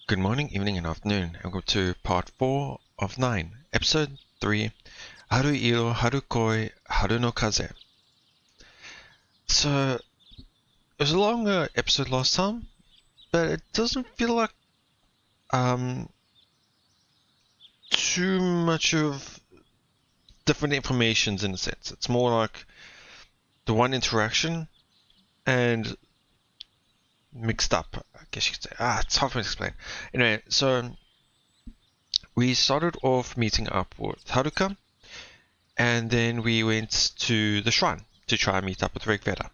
Good morning, evening, and afternoon, and welcome to part 4 of 9, episode 3, Harui ro haru koi haru no kaze. So, it was a longer episode last time, but it doesn't feel like too much of different informations in a sense. It's more like the one interaction and mixed up, I guess you could say. It's hard for me to explain. Anyway, so we started off meeting up with Haruka, and then we went to the shrine to try and meet up with Rigveda.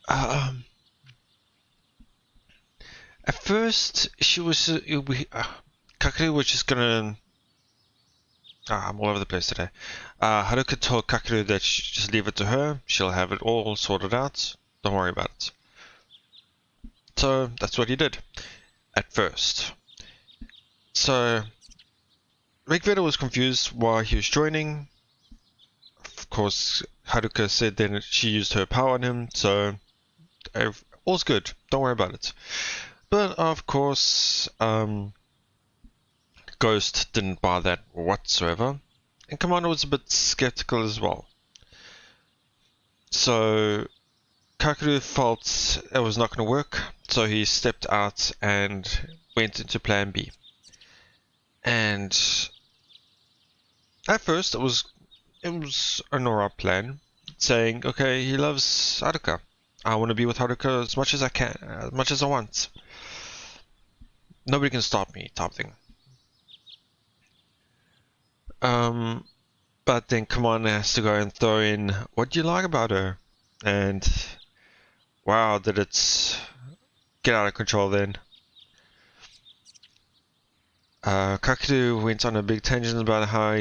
At first, she was Kakeru was just gonna. I'm all over the place today. Haruka told Kakeru that just leave it to her. She'll have it all sorted out. Don't worry about it. So that's what he did at first. So Rigveda was confused why he was joining. Of course, Haruka said then she used her power on him, so all's good. Don't worry about it. But of course, Ghost didn't buy that whatsoever, and Commander was a bit skeptical as well. So Kakeru felt it was not going to work, so he stepped out and went into Plan B. And at first, it was an alright plan, saying, "Okay, he loves Haruka. I want to be with Haruka as much as I can, as much as I want. Nobody can stop me," type thing. But then Commander has to go and throw in, "What do you like about her?" And wow, did it get out of control then. Kakeru went on a big tangent about how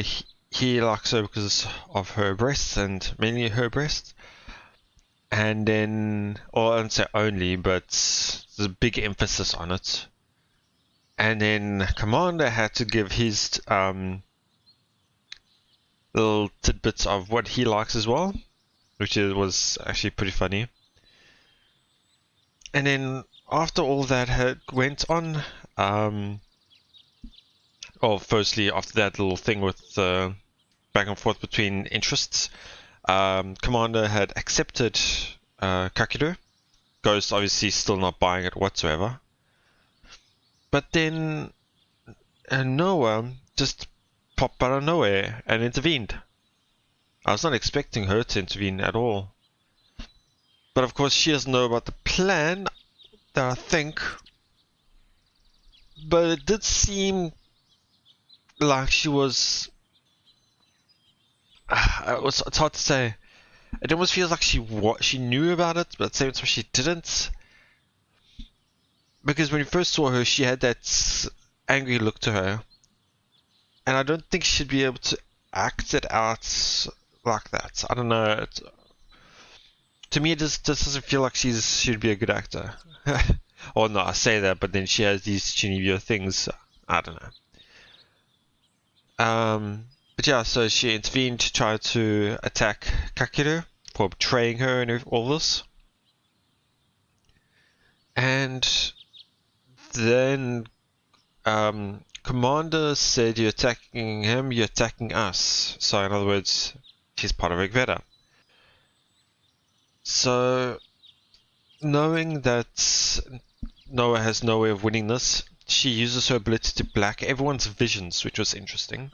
he likes her because of her breasts, and mainly her breasts. And then, or I don't say only, but there's a big emphasis on it. And then Commander had to give his little tidbits of what he likes as well, which was actually pretty funny. And then after all that had went on, firstly after that little thing with back and forth between interests, Commander had accepted Kakeru. Ghost obviously still not buying it whatsoever. But then Noah just popped out of nowhere and intervened. I was not expecting her to intervene at all. But of course she doesn't know about the plan, that I think. But it did seem like she was... it's hard to say. It almost feels like she knew about it, but at the same time she didn't. Because when you first saw her, she had that angry look to her. And I don't think she'd be able to act it out like that. I don't know. To me, it just doesn't feel like she'd be a good actor. Or no, I say that, but then she has these Shinibyo things. I don't know. But yeah, so she intervened to try to attack Kakeru for betraying her and all this. And then Commander said, "You're attacking him, you're attacking us." So in other words, she's part of Rigveda. So knowing that Noah has no way of winning this, she uses her ability to black everyone's visions, which was interesting,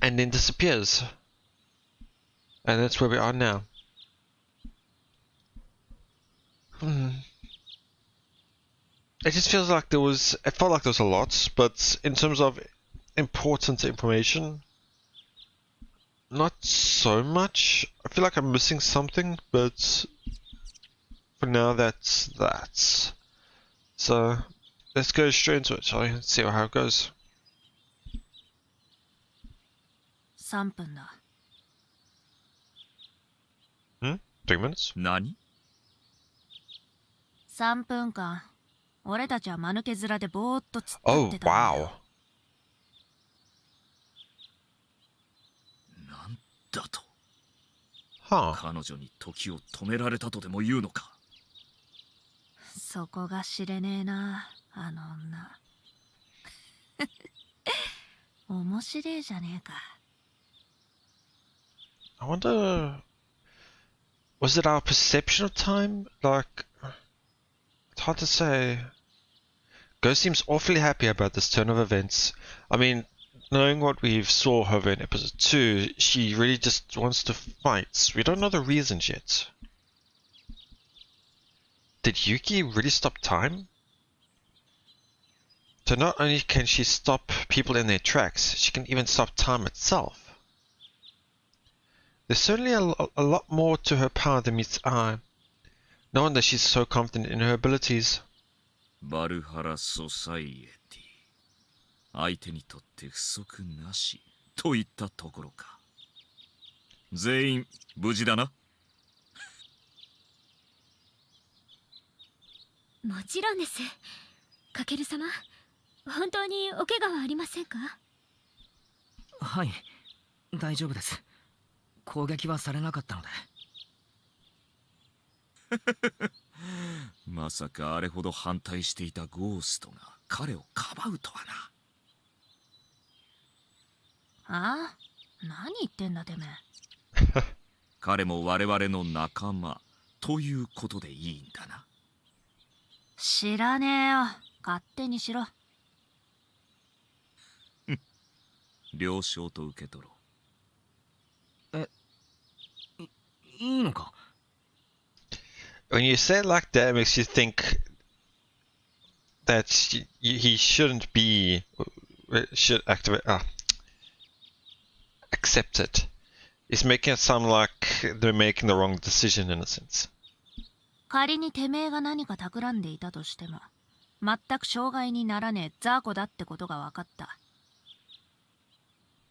and then disappears. And that's where we are now. It just feels like it felt like there was a lot, but in terms of important information, not so much. I feel like I'm missing something, but for now that's that. So let's go straight into it, shall we? Let's see how it goes. 3分だ。 3 minutes? 何 3分間、俺たちは間抜け面でぼーっと突っ立ってたんだ Oh, よ。 wow. なんだと Huh. 彼女に時を止められたとでも言うのかそそこが知れねえな、あの女。面白えじゃねえか。I wonder, was it our perception of time? Like, it's hard to say. Ghost seems awfully happy about this turn of events. I mean, knowing what we saw her in episode 2, she really just wants to fight. We don't know the reasons yet. Did Yuki really stop time? So not only can she stop people in their tracks, she can even stop time itself. There's certainly a lot more to her power than meets the eye. No wonder she's so confident in her abilities. バルハラ・ソサイエティ、相手にとって不足なしといったところか。全員無事だな。もちろんです。カケル様、本当にお怪我はありませんか？はい、大丈夫です。攻撃はされなかったので。まさかあれほど反対していたゴーストが彼をかばうとはな。ああ、何言ってんだてめえ。彼も我々の仲間ということでいいんだな。知らねえよ、勝手にしろ。了承と受け取ろう。いいのか？ When you say it like that, it makes you think that he shouldn't be, should activate, accept it. It's making it sound like they're making the wrong decision in a sense. 仮にてめえが何か企んでいたとしても、全く障害にならねえ雑魚だってことが分かった。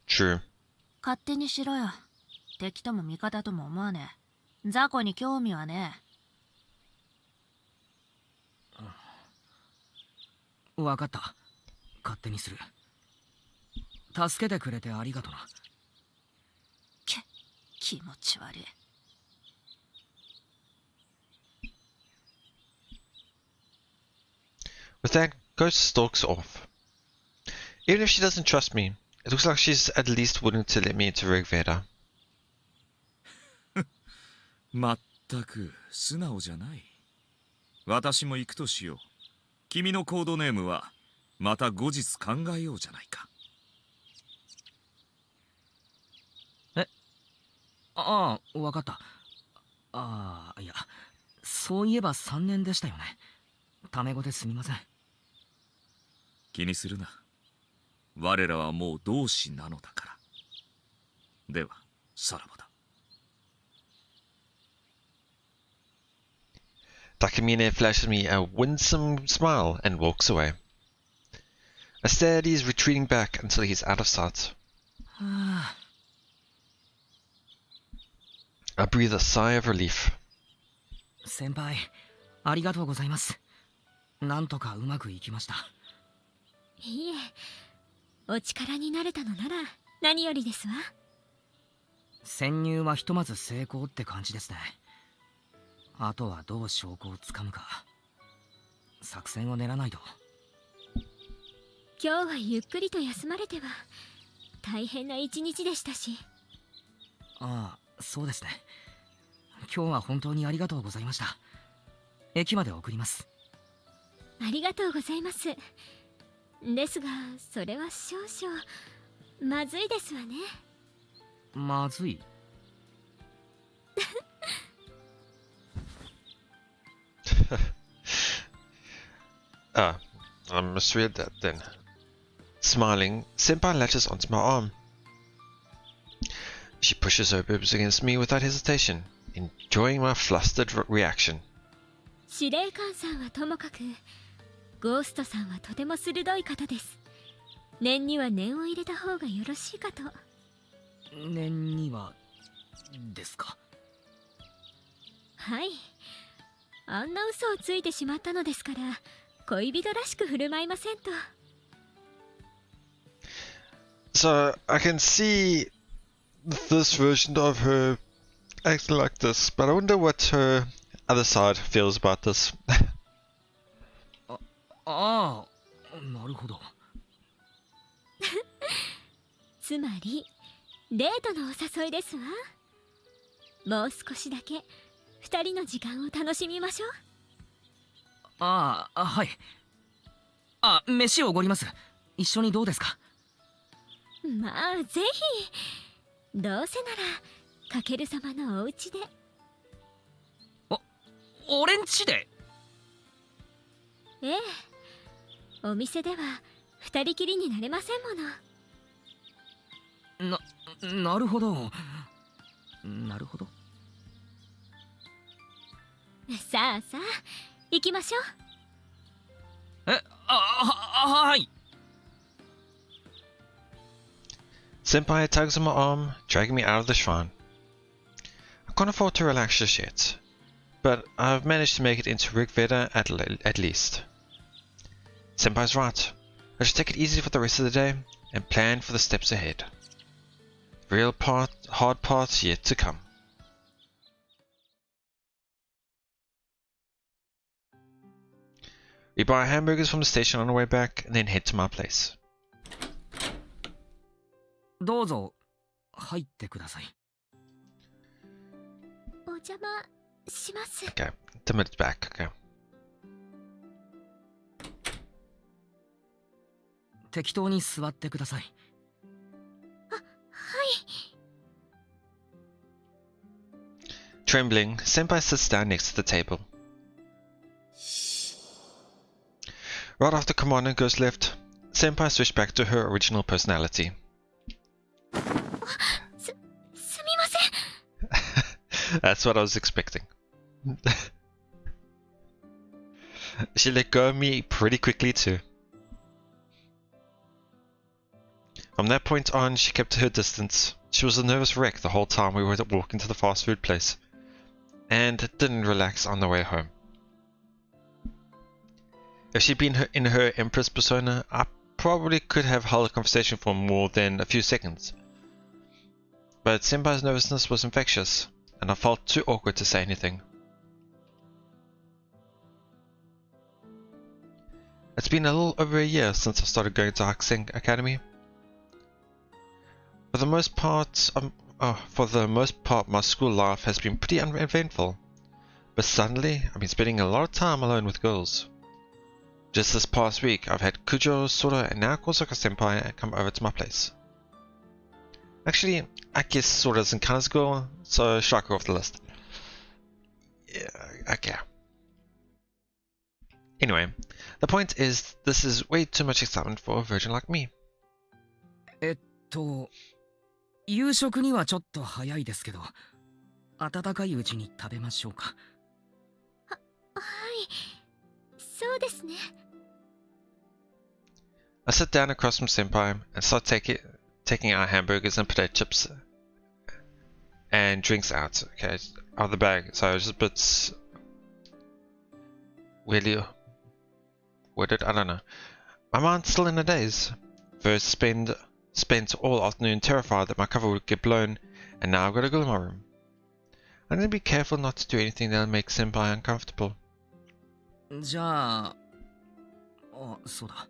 True. 勝手にしろよ。敵とも味方とも思わねえ。雑魚に興味はねえ。分かった。勝手にする。助けてくれてありがとな。気持ち悪い。With that, Ghost stalks off. Even if she doesn't trust me, it looks like she's at least willing to let me into Rigveda. まったく素直じゃない。私も行くとしよう。君のコードネームはまた後日考えようじゃないか。ああ、分かった。いや、そういえば3年でしたよね。タメ語ですみません。気にするな。我らはもう同志なのだから。では、さらばだ。Takamine flashes me a winsome smile and walks away. I stare at his retreating back until he's out of sight. I breathe a sigh of relief. 先輩、ありがとうございます。なんとかうまくいきました。いいえ、お力になれたのなら何よりですわ。潜入はひとまず成功って感じですね。あとはどう証拠をつかむか。作戦を練らないと。今日はゆっくりと休まれては大変な一日でしたし。ああ、そうですね。今日は本当にありがとうございました。駅まで送ります。ありがとうございます。ですが、それは少々まずいですわね。まずいI must read that then. Smiling, Senpai latches onto my arm. She pushes her boobs against me without hesitation, enjoying my flustered reaction. 司令官さんはともかく、ゴーストさんはとても鋭い方です。念には念を入れた方がよろしいかと。念にはですか？はい。あんな嘘をついてしまったのですから、恋人らしく振る舞いませんと。So I can see this version of her acting like this, but I wonder what her other side feels about this. ああ、なるほど。つまりデートのお誘いですわ。もう少しだけ2人の時間を楽しみましょう。ああ、はい。あ、飯をおごります。一緒にどうですか？まあぜひ。どうせならかける様のお家で。俺んちで？ええ、お店では2人きりになれませんもの。なるほど。なるほど。さあさあ行きましょう。はい。 Senpai tugs on my arm, dragging me out of the shrine. I can't afford to relax just yet, but I've managed to make it into Rigveda at least. Senpai's right. I should take it easy for the rest of the day and plan for the steps ahead. The real hard part's yet to come. We buy hamburgers from the station on our way back and then head to my place. どうぞ入ってください。お邪魔します。 Okay, 10 minutes back, okay. 適当に座ってください。はい。 Trembling, Senpai sits down next to the table. Right after Commander goes left, Senpai switched back to her original personality. すみません。 That's what I was expecting. She let go of me pretty quickly too. From that point on, she kept her distance. She was a nervous wreck the whole time we were walking to the fast food place, and didn't relax on the way home. If she'd been in her Empress persona, I probably could have held a conversation for more than a few seconds. But Senpai's nervousness was infectious, and I felt too awkward to say anything. It's been a little over a year since I started going to Hakuseng Academy. For the most part, my school life has been pretty uneventful. But suddenly, I've been spending a lot of time alone with girls. Just this past week, I've had Kujo, Sora, and now Kosaka Senpai come over to my place. Actually, I guess Sora's and Kana's girl, so strike her off the list. Yeah, okay. Anyway, the point is, this is way too much excitement for a virgin like me. 夕食にはちょっと早いですけど、温かいうちに食べましょうか。はい、そうですね。I sit down across from Senpai and start taking our hamburgers and potato chips and drinks out, okay, out of the bag. So just a bit weirdly worded, I don't know. My mind's still in a daze. First spent all afternoon terrified that my cover would get blown, and now I've got to go to my room. I'm gonna be careful not to do anything that'll make Senpai uncomfortable. じゃあ、そうだ。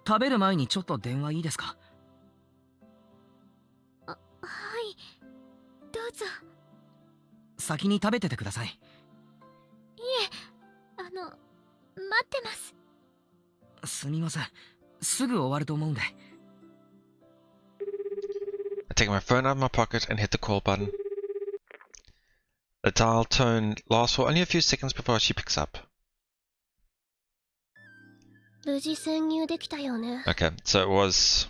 食べる前にちょっと電話いいですか？はい、どうぞ。先に食べててください。いえ、待ってます。すみません。すぐ終わると思うんで。I take my phone out of my pocket and hit the call button. The dial tone lasts for only a few seconds before she picks up. 無事潜入できたよね。 Okay, so it was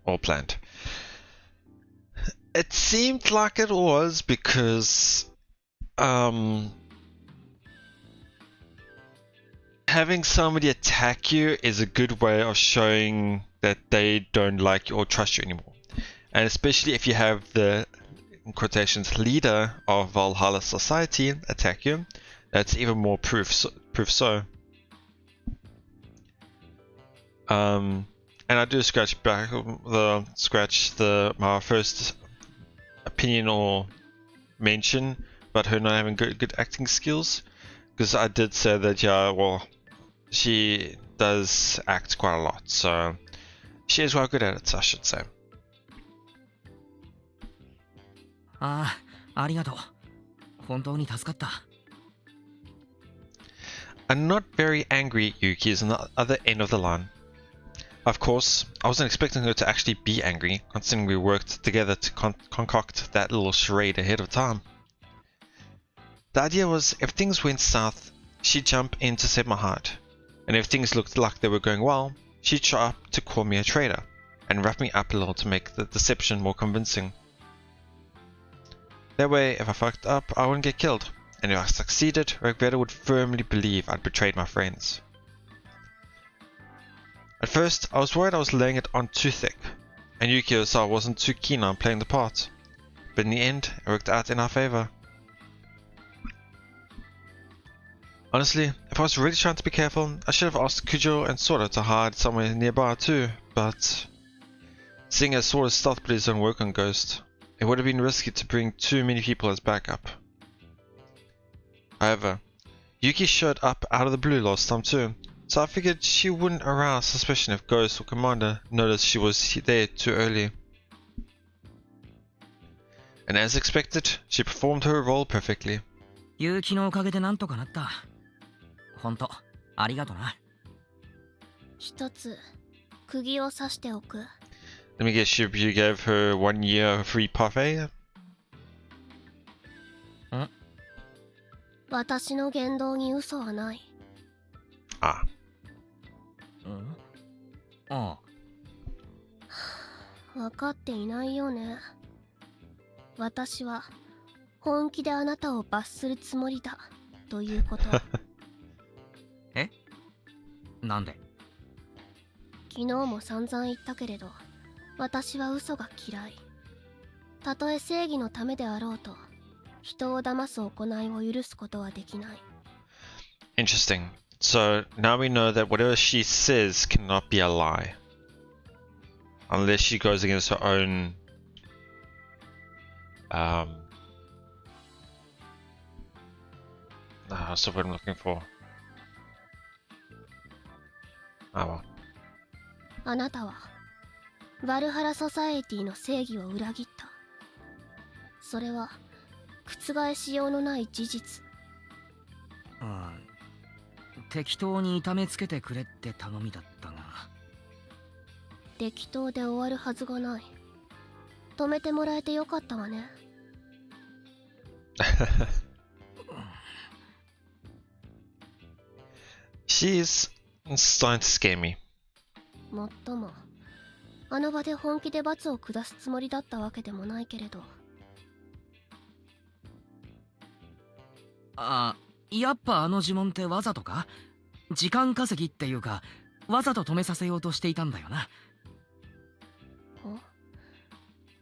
all planned. It seemed like it was because having somebody attack you is a good way of showing that they don't like you or trust you anymore. And especially if you have the, in quotations, leader of Valhalla society attack you, that's even more proof so. And I do scratch my first opinion or mention about her not having good acting skills. Because I did say that, yeah, well, she does act quite a lot, so she is well good at it, I should say. ああ、ありがとう。本当に助かった。I'm not very angry Yuki is on the other end of the line. Of course, I wasn't expecting her to actually be angry, considering we worked together to concoct that little charade ahead of time. The idea was, if things went south, she'd jump in to save my heart, and if things looked like they were going well, she'd show up to call me a traitor, and wrap me up a little to make the deception more convincing. That way, if I fucked up, I wouldn't get killed, and if I succeeded, Ragveda would firmly believe I'd betrayed my friends. At first, I was worried I was laying it on too thick, and Yuki Osawa wasn't too keen on playing the part, but in the end, it worked out in our favor. Honestly, if I was really trying to be careful, I should have asked Kujo and Sora to hide somewhere nearby too, but seeing as Sora's stealth buddies don't work on Ghost, it would have been risky to bring too many people as backup. However, Yuki showed up out of the blue last time too, so I figured she wouldn't arouse suspicion if Ghost or Commander noticed she was there too early. And as expected, she performed her role perfectly. 勇気のおかげでなんとかなった。本当、ありがとな。一つ、釘を刺しておく。Let me guess, you gave her 1 year free parfait? 私の言動に嘘はない。Ah. ああ。分かっていないよね。私は本気であなたを罰するつもりだということ。え？なんで？昨日も散々言ったけれど、私は嘘が嫌い。たとえ正義のためであろうと、人を騙す行いを許すことはできない。Interesting. So now we know that whatever she says cannot be a lie. Unless she goes against her own that's what I'm looking for. Ah well. あなたはバルハラソサエティの正義を裏切った。それは覆しようのない事実。適当に痛めつけてくれって頼みだったが。適当で終わるはずがない。止めてもらえてよかったわね。She's starting to scare me. もっとも、あの場で本気で罰を下すつもりだったわけでもないけれど。やっぱあの呪文ってわざとか？時間稼ぎっていうか、わざと止めさせようとしていたんだよな。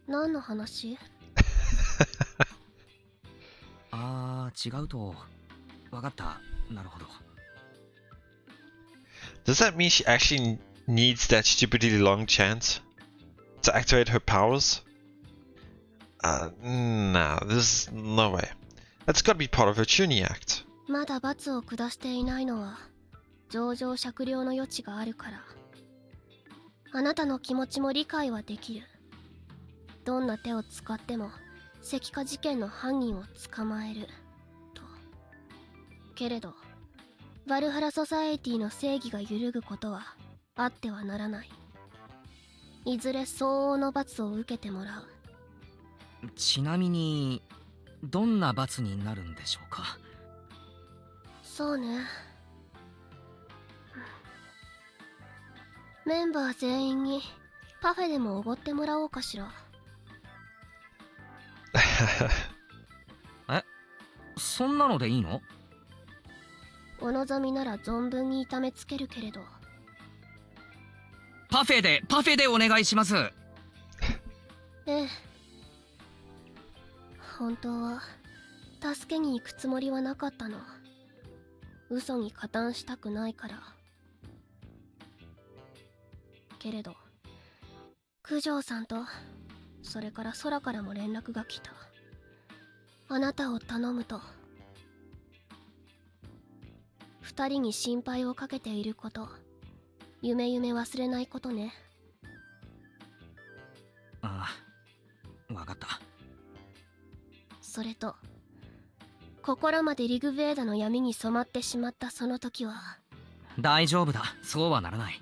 何の話？違うと。わかった。なるほど。Does that mean she actually needs that stupidly long chant to activate her powers? Nah, there's no way. That's gotta be part of her tuning act. まだ罰を下していないのは情状酌量の余地があるから。あなたの気持ちも理解はできる。どんな手を使っても石化事件の犯人を捕まえると。けれどバルハラソサエティの正義が揺るぐことはあってはならない。いずれ相応の罰を受けてもらう。ちなみにどんな罰になるんでしょうか？そうね。メンバー全員にパフェでもおごってもらおうかしら。そんなのでいいの？お望みなら存分に痛めつけるけれど。パフェでお願いします。ええ。本当は助けに行くつもりはなかったの。嘘に加担したくないから。けれど九条さんとそれから空からも連絡が来た。あなたを頼むと。二人に心配をかけていること、夢忘れないことね。ああ、わかった。それと心までリグベーダの闇に染まってしまったその時は。大丈夫だ、そうはならない。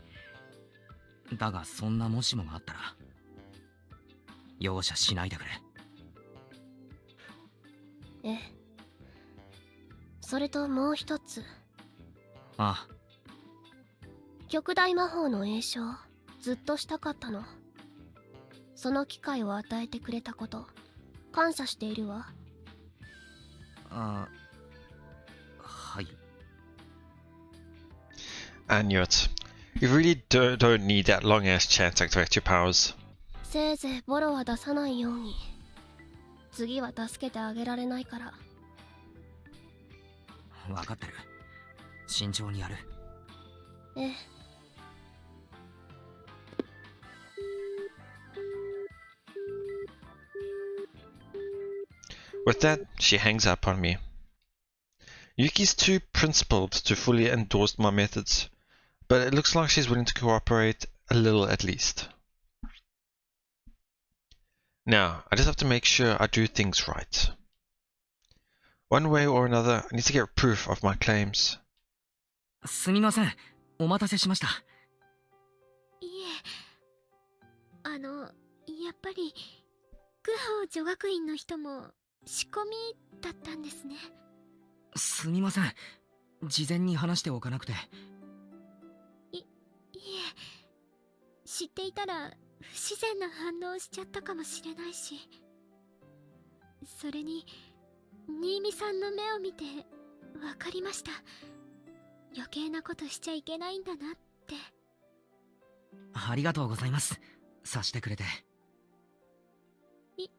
だがそんなもしもがあったら容赦しないでくれ。ええ。それともう一つ。ああ、極大魔法の詠唱ずっとしたかったの。その機会を与えてくれたこと感謝しているわ。ああ、はい。 I knew it. You really don't need that long ass chance to activate your powers. せいぜいボロは出さないように。次は助けてあげられないから。わかってる。慎重にやる。ええ。With that, she hangs up on me. Yuki's too principled to fully endorse my methods, but it looks like she's willing to cooperate a little at least. Now, I just have to make sure I do things right. One way or another, I need to get proof of my claims. すみません、お待たせしました。いえ、やっぱりグハオ女学院の人も仕込みだったんですね。すみません、事前に話しておかなくて。いえ、知っていたら不自然な反応しちゃったかもしれないし、それに新見さんの目を見て分かりました。余計なことしちゃいけないんだなって。ありがとうございます、察してくれて。い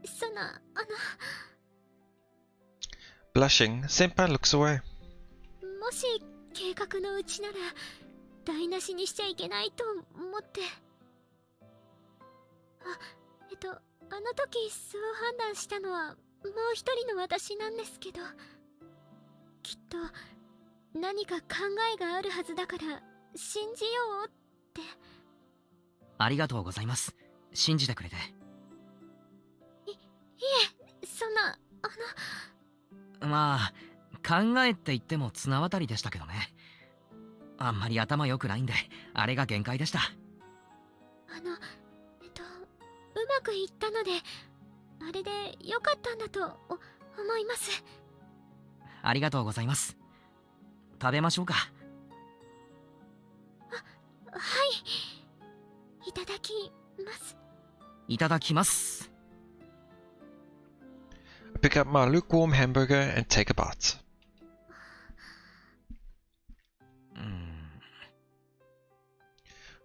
え、そんな、Blushing, Senpai looks away. もし計画のうちなら台無しにしちゃいけないと思って。あの時そう判断したのはもう一人の私なんですけど、きっと何か考えがあるはずだから信じようって。ありがとうございます、信じてくれて。いえ、そんな、まあ考えって言っても綱渡りでしたけどね。あんまり頭良くないんであれが限界でした。うまくいったのであれでよかったんだと思います。ありがとうございます。食べましょうか。はい、いただきます。いただきます。 I pick up my lukewarm hamburger and take a bite.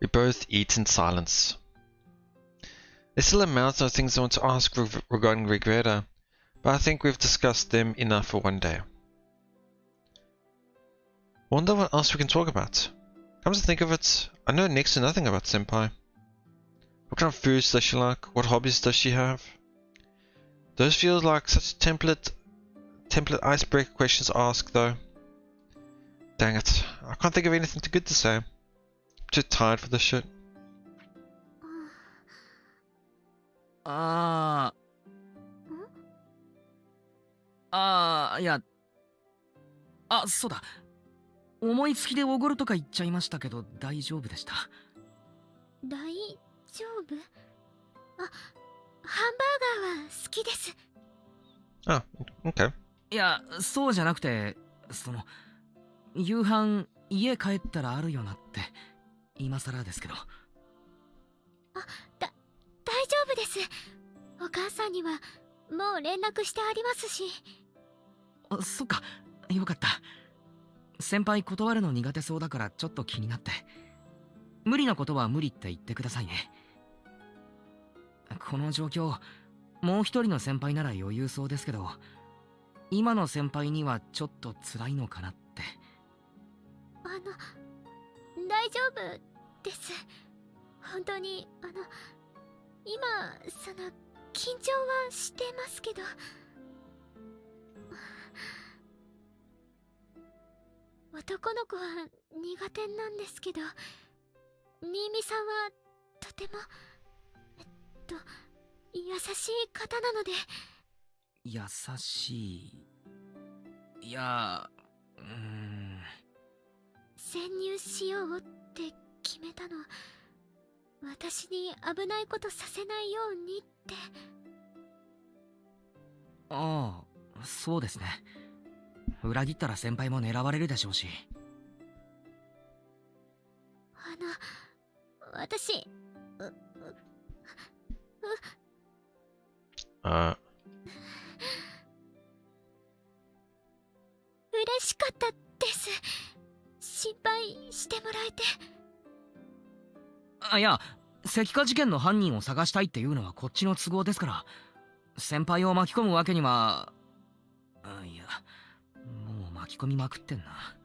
We both eat in silence. There's still a mountain of things I want to ask regarding Regreta, but I think we've discussed them enough for one day. Wonder what else we can talk about. Come to think of it, I know next to nothing about Senpai. What kind of foods does she like? What hobbies does she have? Those feel like such template icebreaker questions to ask though. Dang it, I can't think of anything too good to say. I'm too tired for this shit. いや、そうだ、思いつきでおごるとか言っちゃいましたけど大丈夫でした。大丈夫？ハンバーガーは好きです。Oh, okay. いや、そうじゃなくて、夕飯家帰ったらあるよなって今更ですけど。大丈夫です。お母さんにはもう連絡してありますし。そっか、よかった。先輩断るの苦手そうだからちょっと気になって。無理なことは無理って言ってくださいね。この状況、もう一人の先輩なら余裕そうですけど、今の先輩にはちょっと辛いのかなって。大丈夫です。本当に今緊張はしてますけど。男の子は苦手なんですけど、新見さんはとても優しい方なので。優しい。いや、潜入しようって決めたの、私に危ないことさせないようにって。ああ、そうですね。裏切ったら先輩も狙われるでしょうし。私嬉しかったです。心配してもらえて。いや、石化事件の犯人を探したいっていうのはこっちの都合ですから、先輩を巻き込むわけには。いや、もう巻き込みまくってんな。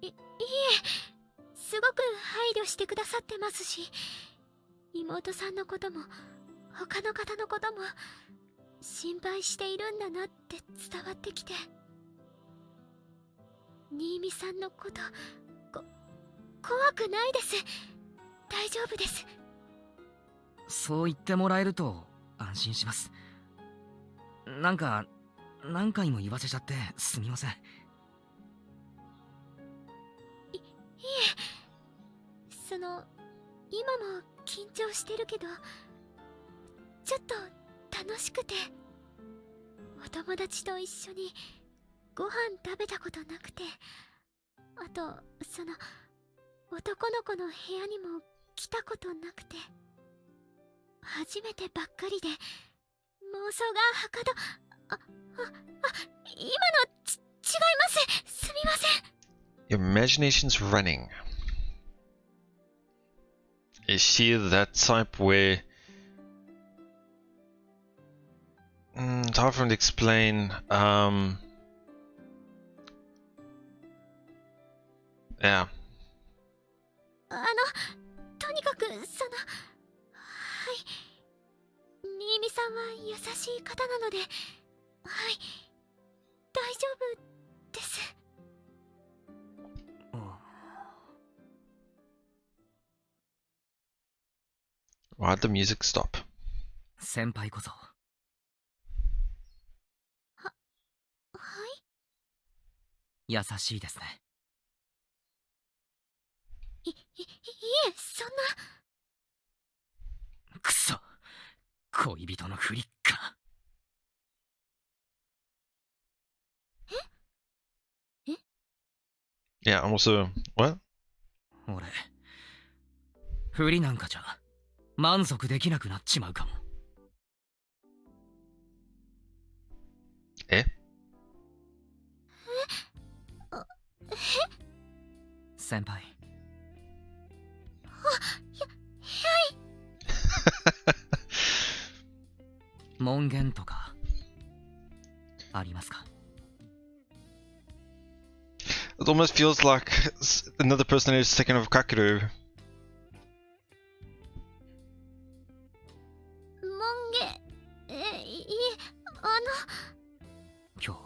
いえ、すごく配慮してくださってますし、妹さんのことも他の方のことも心配しているんだなって伝わってきて。新見さんのこと怖くないです。大丈夫です。そう言ってもらえると安心します。なんか何回も言わせちゃってすみません。いえ、今も緊張してるけど、ちょっと楽しくて。お友達と一緒にご飯食べたことなくて、あと男の子の部屋にも来たことなくて、初めてばっかりで妄想がはかど。今の違います。すみません。 Your imagination's running. Is she that type where... it's hard for him to explain. Yeah. とにかくはい、新見さんは優しい方なので、はい、大丈夫です。Why'd the music stop? 先輩こそはい優しいですね。いえ、そんな。くそ、恋人のふりっか。Yeah, I'm also... What? 俺ふりなんかじゃ満足できなくなっちまうかも。え？先輩。門限とかありますか？ It almost feels like another person is taken over Kakeru. 門限、いえ、今日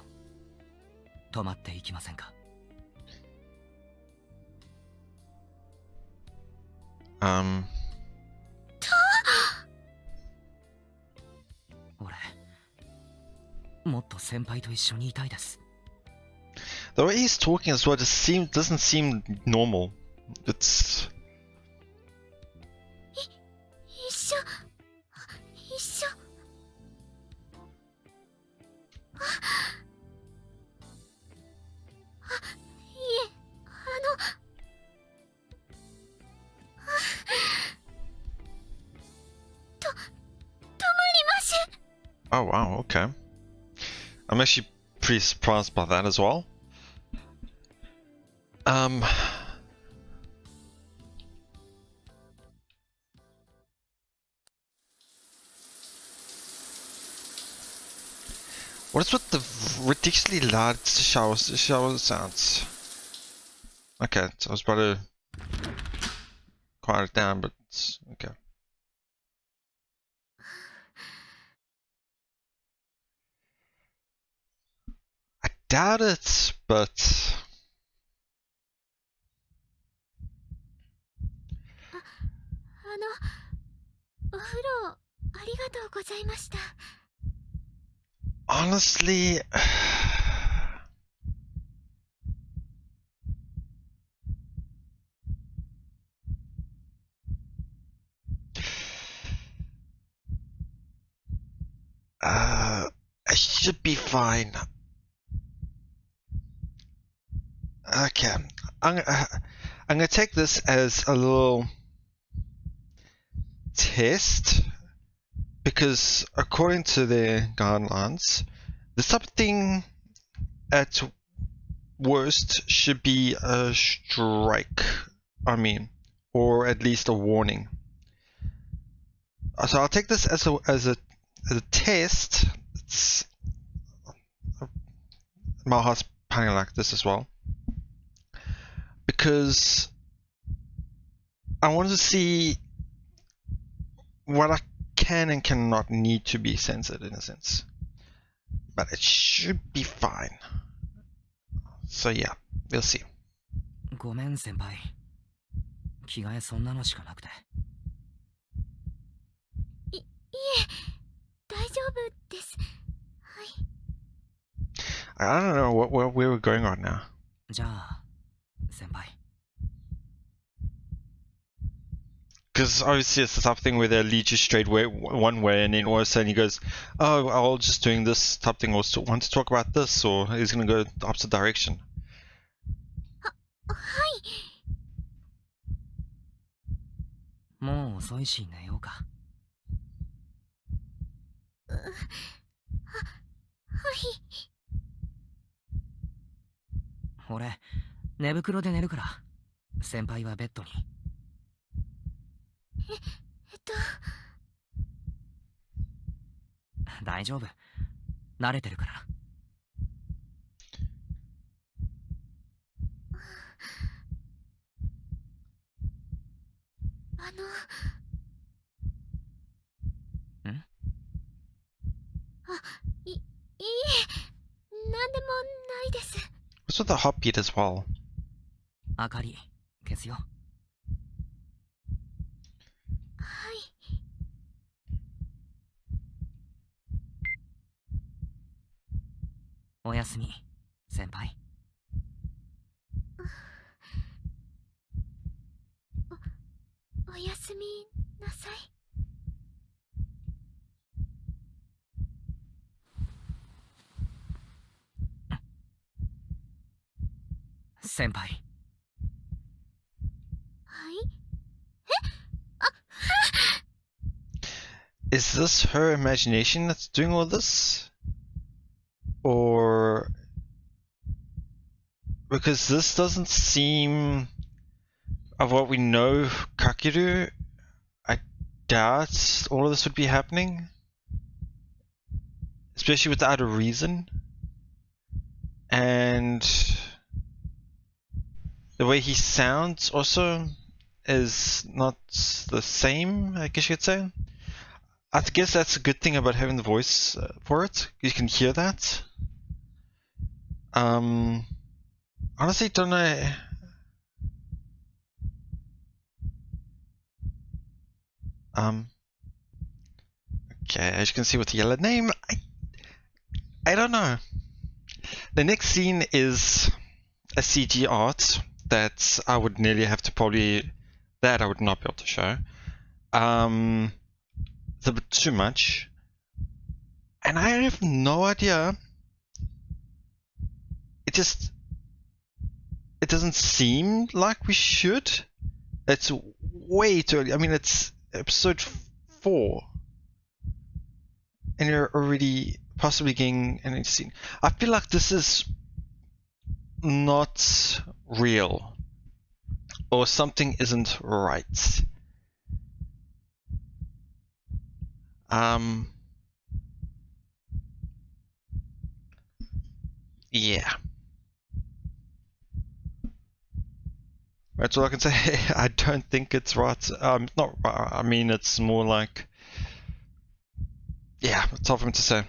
泊まっていきませんか俺もっと先輩と一緒にいたいです。 The way he's talking as well doesn't seem normal. It's... 一緒。いえ、止まりまし。 Oh wow, okay. I'm actually pretty surprised by that as well. What is with the ridiculously loud shower sounds? Okay, so I was about to quiet it down, but okay. I doubt it, but お風呂ありがとうございました。 honestly, I should be fine. Okay, I'm gonna take this as a little test because according to their guidelines, the something at worst should be a strike. I mean, or at least a warning. So I'll take this as a test. It's, my heart's pounding like this as well because I want to see what I can and cannot need to be censored in a sense, but it should be fine. So yeah, we'll see. ごめん先輩。着替えそんなのしかなくて。いえ、大丈夫です。はい。 I don't know where we're going right now. じゃあ先輩。Because obviously it's the type of thing where they lead you straight one way, and then all of a sudden he goes, "Oh, I'll just doing this type of thing, or want to talk about this," or he's gonna go the opposite direction. はい。もう遅いし寝ようか。はい。俺寝袋で寝るから。先輩はベッドに。大丈夫。慣れてるから。ん？いえ、なんでもないです。 What's with the heartbeat as well? 明かり消すよ。はい。おやすみ先輩。おやすみなさい。先輩。はい。 Is this her imagination that's doing all this? Or because this doesn't seem of what we know Kakeru, I doubt all of this would be happening, especially without a reason. And the way he sounds also is not the same, I guess you could say. I guess that's a good thing about having the voice for it. You can hear that. Honestly, don't know. Okay, as you can see with the yellow name, I don't know. The next scene is a CG art that I would nearly have to that I would not be able to show. It's a bit too much. And I have no idea. It doesn't seem like we should. It's way too early. I mean, it's episode 4. And you're already possibly getting an scene. I feel like this is not real. Or something isn't right. Yeah. That's all I can say. I don't think it's right. Not right. I mean, it's more like, yeah, it's hard for me to say.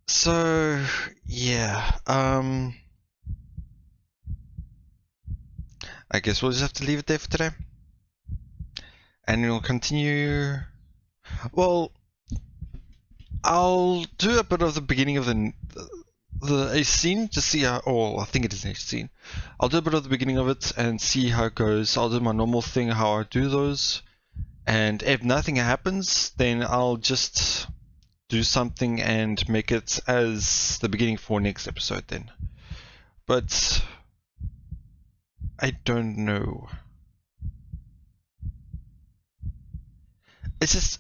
So So yeah, I guess we'll just have to leave it there for today, and we'll continue. Well, I'll do a bit of the beginning of the scene to see how. Oh, I think it is a scene. I'll do a bit of the beginning of it and see how it goes. I'll do my normal thing, how I do those, and if nothing happens, then I'll just do something and make it as the beginning for next episode then. But I don't know. It's just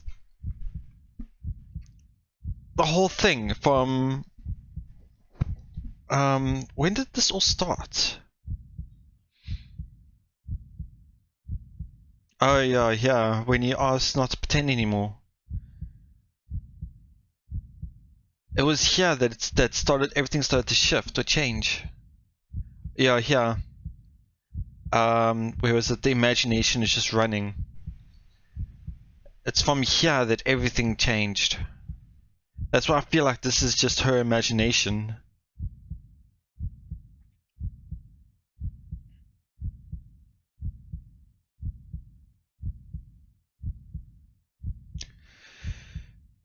the whole thing from when did this all start? Oh yeah, when he asked not to pretend anymore. It was here that everything started to shift or change. Yeah, here. Where was it? The imagination is just running. It's from here that everything changed. That's why I feel like this is just her imagination.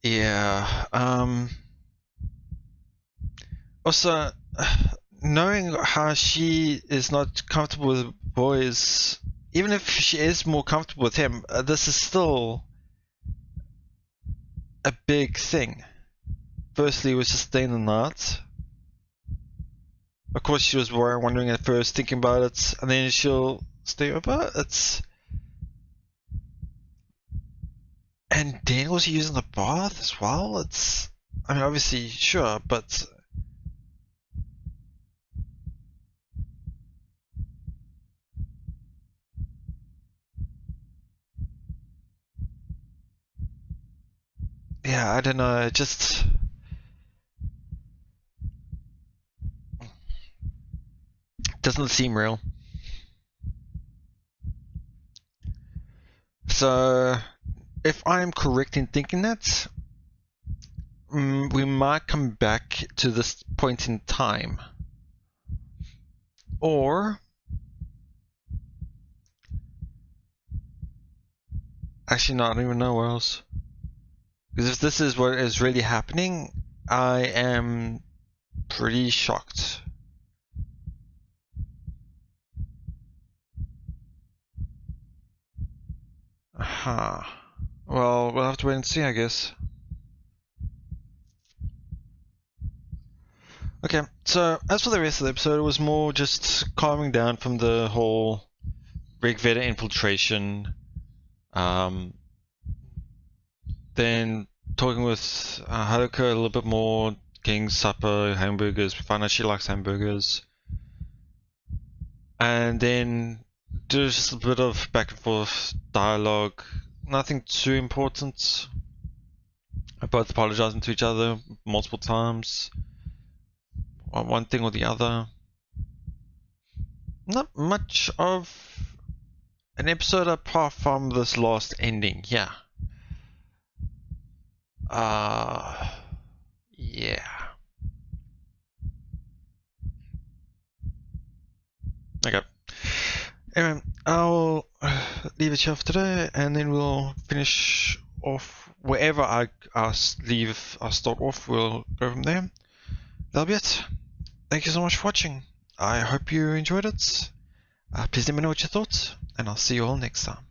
Yeah, also, knowing how she is not comfortable with boys, even if she is more comfortable with him, this is still a big thing. Firstly, it was just staying the night. Of course, she was wondering at first, thinking about it, and then she'll stay over. And then was he using the bath as well? I mean, obviously, sure, but yeah, I don't know, it just doesn't seem real. So, if I'm correct in thinking that, we might come back to this point in time. Or actually, no, I don't even know what else. Because if this is what is really happening, I am pretty shocked. Well, we'll have to wait and see, I guess. Okay, so as for the rest of the episode, it was more just calming down from the whole Rigveda infiltration. Then talking with Haruka a little bit more, getting supper, hamburgers. We find out she likes hamburgers. And then just a bit of back and forth dialogue. Nothing too important. Both apologizing to each other multiple times. One thing or the other. Not much of an episode apart from this last ending, yeah. Yeah. Okay. Anyway, I'll leave it here for today, and then we'll finish off wherever I start off. We'll go from there. That'll be it. Thank you so much for watching. I hope you enjoyed it. Please let me know what you thought, and I'll see you all next time.